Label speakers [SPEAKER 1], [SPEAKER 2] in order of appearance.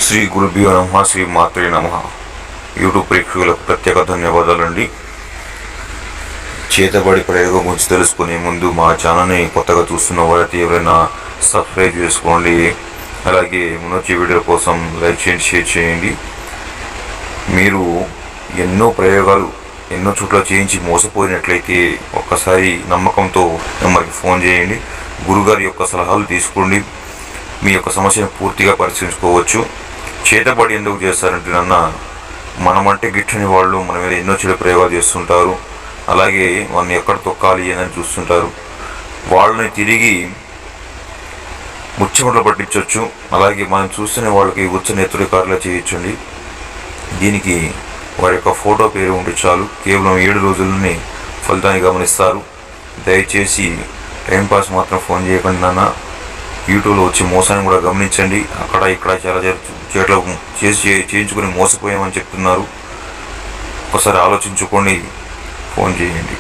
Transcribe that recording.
[SPEAKER 1] శ్రీ గురుభ్యో నమః, శ్రీ మాత్రే నమః. యూట్యూబ్ ప్రేక్షకులకు ప్రత్యేక ధన్యవాదాలండి. చేతబడి ప్రయోగం గురించి తెలుసుకునే ముందు మా ఛానల్ని కొత్తగా చూస్తున్న వారైతే ఎవరైనా సబ్స్క్రైబ్ చేసుకోండి. అలాగే మునొచ్చే వీడియో కోసం లైక్ చేయండి, షేర్ చేయండి. మీరు ఎన్నో ప్రయోగాలు ఎన్నో చోట్ల చేయించి మోసపోయినట్లయితే ఒక్కసారి నమ్మకంతో నెంబర్కి ఫోన్ చేయండి. గురుగారి యొక్క సలహాలు తీసుకోండి. మీ యొక్క సమస్యను పూర్తిగా పరిశీలించుకోవచ్చు. చేతబడి ఎందుకు చేస్తారంటే మనమంటే గిట్టని వాళ్ళు మన మీద ఎన్నో చెడు ప్రయోగాలు చేస్తుంటారు. అలాగే వాళ్ళని ఎక్కడ తొక్కాలి అని చూస్తుంటారు. వాళ్ళని తిరిగి ముచ్చెమటలు పట్టించవచ్చు. అలాగే మనం చూస్తున్న వాళ్ళకి ఉచ్చ నెత్తుడికారులా చేయొచ్చండి. దీనికి వారి యొక్క ఫోటో పేరు ఉంటే చాలు. కేవలం 7 రోజులని ఫలితాన్ని గమనిస్తారు. దయచేసి టైంపాస్ మాత్రం ఫోన్ చేయకుండా యూట్యూబ్లో వచ్చి మోసాన్ని కూడా గమనించండి. అక్కడ ఇక్కడ చాలా చేట్ల చేయించుకొని మోసపోయామని చెప్తున్నారు. ఒకసారి ఆలోచించుకొని ఫోన్ చేయండి.